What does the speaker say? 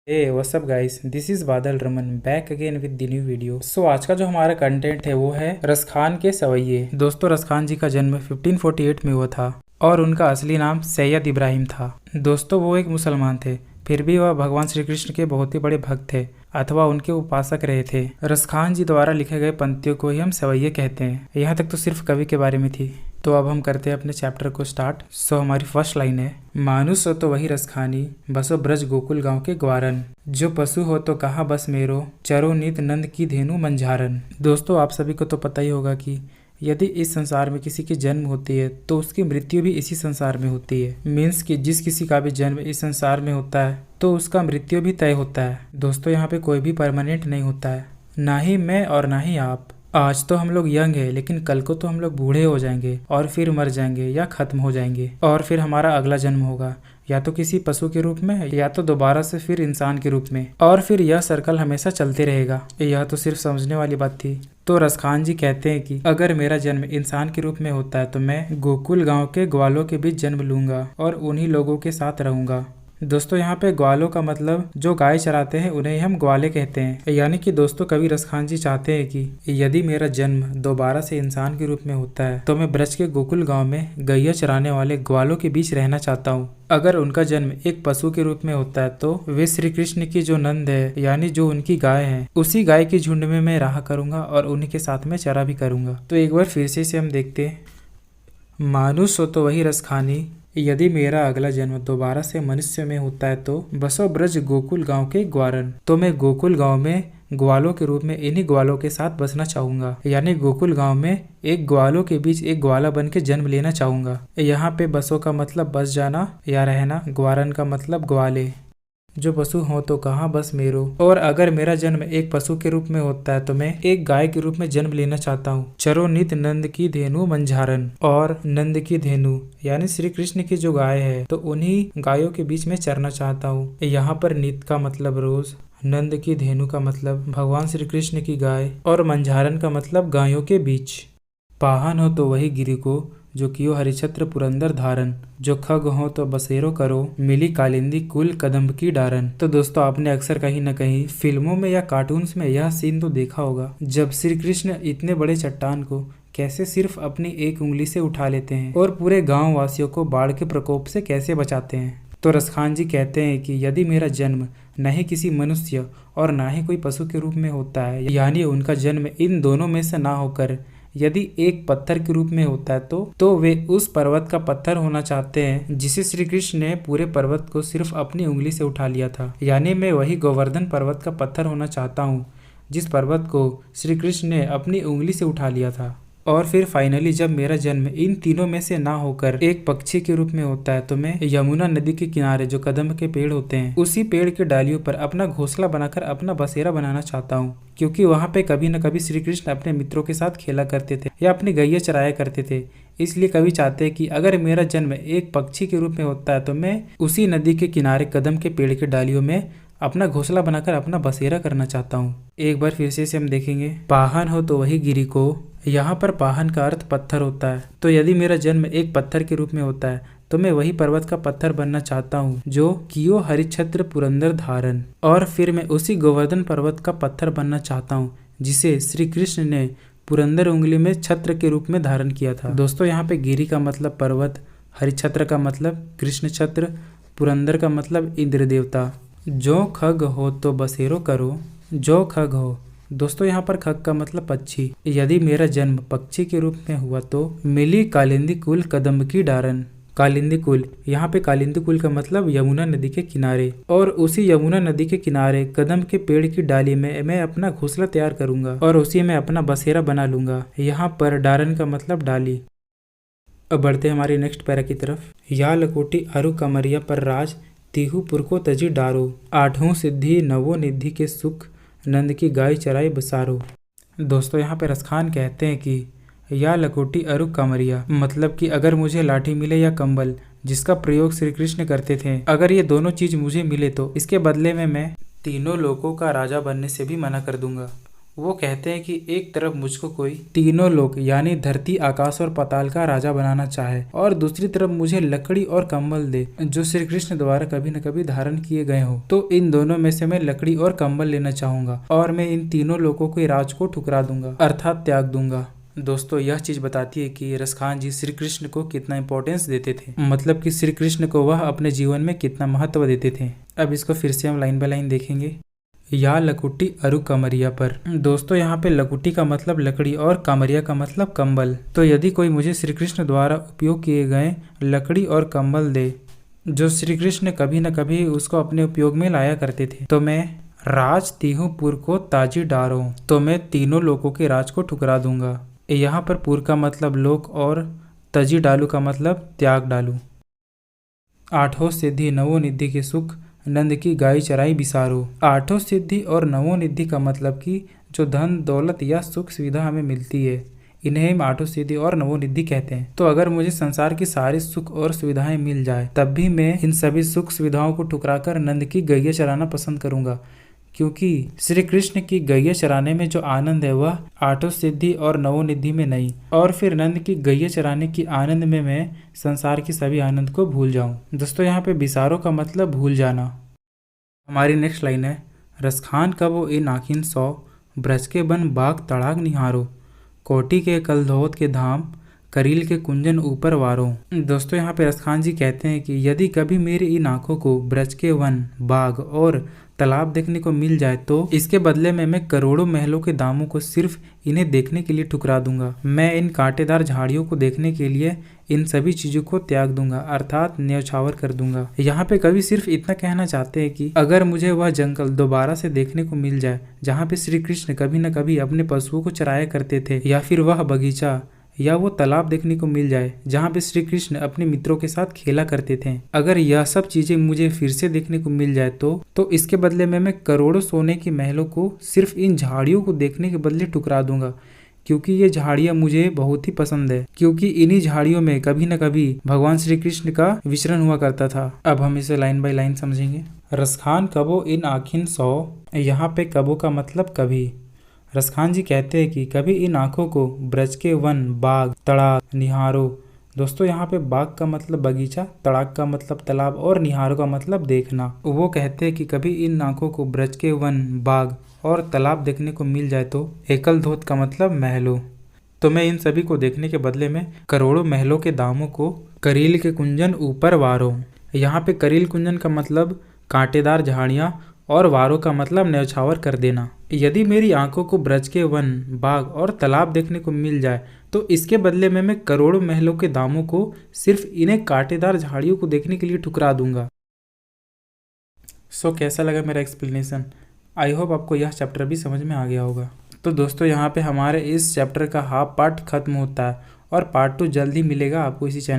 Hey what's up guys, this is Badal Raman back again with the new video. So आज का जो हमारा content है वो है रसखान के सवैये। दोस्तों, रसखान जी का जन्म 1548 में हुआ था और उनका असली नाम सैयद इब्राहिम था। दोस्तों, वो एक मुसलमान थे, फिर भी वह भगवान श्री कृष्ण के बहुत ही बड़े भक्त थे अथवा उनके उपासक रहे थे। रसखान जी द्वारा लिखे गए पंक्तियों को ही हम सवैये कहते हैं। यहाँ तक तो सिर्फ कवि के बारे में थी। तो अब हम करते हैं अपने चैप्टर को स्टार्ट। हमारी फर्स्ट लाइन है, मानुष हो तो वही रसखानी, बसो ब्रज गोकुल गांव के ग्वारन, जो पशु हो तो कहा बस मेरो, चरो नित नंद की धेनु मंझारन। दोस्तों, आप सभी को तो पता ही होगा कि यदि इस संसार में किसी की जन्म होती है तो उसकी मृत्यु भी इसी संसार में होती है। मीन्स कि जिस किसी का भी जन्म इस संसार में होता है तो उसका मृत्यु भी तय होता है। दोस्तों, यहाँ पे कोई भी परमानेंट नहीं होता है, ना ही मैं और ना ही आप। आज तो हम लोग यंग है, लेकिन कल को तो हम लोग बूढ़े हो जाएंगे और फिर मर जाएंगे या खत्म हो जाएंगे, और फिर हमारा अगला जन्म होगा या तो किसी पशु के रूप में या तो दोबारा से फिर इंसान के रूप में, और फिर यह सर्कल हमेशा चलते रहेगा। यह तो सिर्फ समझने वाली बात थी। तो रसखान जी कहते हैं कि अगर मेरा जन्म इंसान के रूप में होता है तो मैं गोकुल गांव के ग्वालों के बीच जन्म लूंगा और उन्हीं लोगों के साथ रहूंगा। दोस्तों, यहाँ पे ग्वालों का मतलब जो गाय चराते हैं उन्हें हम ग्वाले कहते हैं। यानी कि दोस्तों, कवि रसखान जी चाहते हैं कि यदि मेरा जन्म दोबारा से इंसान के रूप में होता है तो मैं ब्रज के गोकुल गांव में गैया चराने वाले ग्वालों के बीच रहना चाहता हूँ। अगर उनका जन्म एक पशु के रूप में होता है तो वे श्री कृष्ण की जो नंद है, यानी जो उनकी गाय है, उसी गाय के झुंड में मैं रहा करूंगा और उन्हीं के साथ में चरा भी करूंगा। तो एक बार फिर से हम देखते हैं, मानुष हो तो वही रसखानी, यदि मेरा अगला जन्म दोबारा से मनुष्य में होता है तो बसो ब्रज गोकुल गांव के ग्वारन, तो मैं गोकुल गांव में ग्वालों के रूप में इन्हीं ग्वालों के साथ बसना चाहूंगा। यानी गोकुल गांव में एक ग्वालों के बीच एक ग्वाला बन के जन्म लेना चाहूंगा। यहाँ पे बसों का मतलब बस जाना या रहना, ग्वारन का मतलब ग्वाले, जो पशु हो तो कहाँ बस मेरो। और अगर मेरा जन्म एक पशु के रूप में होता है तो मैं एक गाय के रूप में जन्म लेना चाहता हूँ। चरो नित नंद की धेनु मंझारन, और नंद की धेनु यानी श्री कृष्ण की जो गाय है तो उन्हीं गायों के बीच में चरना चाहता हूँ। यहाँ पर नित का मतलब रोज, नंद की धेनु का मतलब भगवान श्री कृष्ण की गाय, और मंझारन का मतलब गायों के बीच। पाहन हो तो वही गिरि को, जो कियो हरिछत्र पुरंदर धारन, जो खग हो तो बसेरो करो, मिली कालिंदी कुल कदम्ब की डारन। तो दोस्तों, आपने अक्सर कहीं न कहीं फिल्मों में या कार्टून्स में यह सीन तो देखा होगा, जब श्री कृष्ण इतने बड़े चट्टान को कैसे सिर्फ अपनी एक उंगली से उठा लेते हैं और पूरे गाँव वासियों को बाढ़ के प्रकोप से कैसे बचाते हैं। तो रसखान जी कहते हैं कि यदि मेरा जन्म न ही किसी मनुष्य और ना ही कोई पशु के रूप में होता है, यानी उनका जन्म इन दोनों में से ना होकर यदि एक पत्थर के रूप में होता है तो वे उस पर्वत का पत्थर होना चाहते हैं जिसे श्री कृष्ण ने पूरे पर्वत को सिर्फ अपनी उंगली से उठा लिया था। यानी मैं वही गोवर्धन पर्वत का पत्थर होना चाहता हूँ जिस पर्वत को श्री कृष्ण ने अपनी उंगली से उठा लिया था। और फिर फाइनली जब मेरा जन्म इन तीनों में से ना होकर एक पक्षी के रूप में होता है तो मैं यमुना नदी के किनारे जो कदम्ब के पेड़ होते हैं उसी पेड़ के डालियों पर अपना घोंसला बनाकर अपना बसेरा बनाना चाहता हूँ, क्योंकि वहाँ पे कभी न कभी श्री कृष्ण अपने मित्रों के साथ खेला करते थे या अपनी गैया चराया करते थे। इसलिए कवि चाहते हैं कि अगर मेरा जन्म एक पक्षी के रूप में होता है तो मैं उसी नदी के किनारे कदम्ब के पेड़ के डालियों में अपना घोंसला बनाकर अपना बसेरा करना चाहता हूँ। एक बार फिर से हम देखेंगे, पाहन हो तो वही गिरि को, यहाँ पर पाहन का अर्थ पत्थर होता है। तो यदि मेरा जन्म एक पत्थर के रूप में होता है तो मैं वही पर्वत का पत्थर बनना चाहता हूँ जो कियो हरिछत्र पुरंदर धारन, और फिर मैं उसी गोवर्धन पर्वत का पत्थर बनना चाहता हूँ जिसे श्री कृष्ण ने पुरंदर उंगली में छत्र के रूप में धारण किया था। दोस्तों, यहाँ पे गिरि का मतलब पर्वत, हरिछत्र का मतलब कृष्ण छत्र, पुरंदर का मतलब इंद्र देवता। जो खग हो तो बसेरो करो, जो खग हो। दोस्तों, यहाँ पर खग का मतलब पक्षी। यदि मेरा जन्म पक्षी के रूप में हुआ तो मिली कालिंदी कुल कदम्ब की डारन। कालिंदी कुल, यहाँ पे कालिंदी कुल का मतलब यमुना नदी के किनारे, और उसी यमुना नदी के किनारे कदम्ब के पेड़ की डाली में मैं अपना घोंसला तैयार करूंगा और उसी में अपना बसेरा बना लूंगा। यहाँ पर डारन का मतलब डाली। अब बढ़ते हमारे नेक्स्ट पैरा की तरफ। या लकोटी अरु कमरिया पर राज, तिहु पुरको तजी डारो, आठों सिद्धि नवो निधि के सुख, नंद की गाय चराई बसारो। दोस्तों, यहाँ पे रसखान कहते हैं कि या लकोटी अरु कमरिया, मतलब कि अगर मुझे लाठी मिले या कंबल जिसका प्रयोग श्री कृष्ण करते थे, अगर ये दोनों चीज मुझे मिले तो इसके बदले में मैं तीनों लोगों का राजा बनने से भी मना कर दूंगा। वो कहते हैं कि एक तरफ मुझको कोई तीनों लोक यानी धरती, आकाश और पाताल का राजा बनाना चाहे और दूसरी तरफ मुझे लकड़ी और कंबल दे जो श्री कृष्ण द्वारा कभी न कभी धारण किए गए हो, तो इन दोनों में से मैं लकड़ी और कंबल लेना चाहूंगा और मैं इन तीनों लोगों के राज को ठुकरा दूंगा अर्थात त्याग दूंगा। दोस्तों यह चीज बताती है कि रसखान जी श्री कृष्ण को कितना इंपॉर्टेंस देते थे, मतलब कि श्री कृष्ण को वह अपने जीवन में कितना महत्व देते थे। अब इसको फिर से हम लाइन बाय लाइन देखेंगे। या लकुटी अरु कमरिया पर। दोस्तों यहाँ पे लकुटी का मतलब लकड़ी और कमरिया का मतलब कंबल। तो यदि कोई मुझे श्री कृष्ण द्वारा उपयोग किए गए लकड़ी और कंबल दे जो श्री कृष्ण कभी न कभी उसको अपने उपयोग में लाया करते थे, तो मैं राज तीहूपुर को ताजी डारो, तो मैं तीनों लोगों के राज को ठुकरा दूंगा। यहाँ पर पुर का मतलब लोक और तजी डालू का मतलब त्याग डालू। आठों सिद्धि नवो निधि के सुख नंद की गाय चराई बिसारो। आठों सिद्धि और नवो निधि का मतलब कि जो धन दौलत या सुख सुविधा हमें मिलती है, इन्हें हम आठों सिद्धि और नवोनिधि कहते हैं। तो अगर मुझे संसार की सारी सुख और सुविधाएं मिल जाए तब भी मैं इन सभी सुख सुविधाओं को ठुकराकर नंद की गैया चराना पसंद करूंगा, क्योंकि श्री कृष्ण की गैया चराने में जो आनंद है वह आठों सिद्धि और नवोनिधि में नहीं, और फिर नंद की गैया चराने की आनंद में मैं संसार की सभी आनंद को भूल जाऊं। दोस्तों यहाँ पे बिसारो का मतलब भूल जाना। हमारी नेक्स्ट लाइन है, रसखान कबो इन आखिन सौ ब्रज के बन बाग तड़ाक निहारो, कोटि के कलधोत के धाम करील के कुंजन ऊपर वारो। दोस्तों यहाँ पे रसखान जी कहते हैं कि यदि कभी मेरी इन आंखों को ब्रज के वन, बाग और तालाब देखने को मिल जाए तो इसके बदले में मैं करोड़ों महलों के दामों को सिर्फ इन्हें देखने के लिए ठुकरा दूंगा। मैं इन कांटेदार झाड़ियों को देखने के लिए इन सभी चीजों को त्याग दूंगा अर्थात न्यौछावर कर दूंगा। यहाँ पे कवि सिर्फ इतना कहना चाहते हैं कि अगर मुझे वह जंगल दोबारा से देखने को मिल जाए जहाँ पे श्री कृष्ण कभी न कभी अपने पशुओं को चराया करते थे, या फिर वह बगीचा या वो तालाब देखने को मिल जाए जहाँ पे श्री कृष्ण अपने मित्रों के साथ खेला करते थे, अगर यह सब चीजें मुझे फिर से देखने को मिल जाए तो इसके बदले में मैं करोड़ों सोने के महलों को सिर्फ इन झाड़ियों को देखने के बदले ठुकरा दूंगा, क्योंकि ये झाड़ियां मुझे बहुत ही पसंद है, क्योंकि इन्हीं झाड़ियों में कभी न कभी भगवान श्री कृष्ण का विचरण हुआ करता था। अब हम इसे लाइन बाय लाइन समझेंगे। रसखान कबो इन आखिन सौ, यहाँ पे कबो का मतलब कभी। रसखान जी कहते हैं कि कभी इन आंखों को ब्रज के वन, बाग, तड़ाक निहारो। दोस्तों यहाँ पे बाग का मतलब बगीचा, तड़ाक का मतलब तालाब और निहारो का मतलब देखना। वो कहते हैं कि कभी इन आंखों को ब्रज के वन, बाग और तालाब देखने को मिल जाए तो एकल धोत का मतलब महलों, तो मैं इन सभी को देखने के बदले में करोड़ों महलों के दामों को करील के कुंजन ऊपर वारो। यहाँ पे करील कुंजन का मतलब कांटेदार झाड़ियाँ और वारों का मतलब न्यौछावर कर देना। यदि मेरी आंखों को ब्रज के वन, बाग और तालाब देखने को मिल जाए तो इसके बदले में मैं करोड़ों महलों के दामों को सिर्फ इन्हें कांटेदार झाड़ियों को देखने के लिए ठुकरा दूंगा। सो कैसा लगा मेरा एक्सप्लेनेशन? आई होप आपको यह चैप्टर भी समझ में आ गया होगा। तो दोस्तों यहाँ पे हमारे इस चैप्टर का हाफ पार्ट खत्म होता है और पार्ट 2 जल्द ही मिलेगा आपको इसी चैनल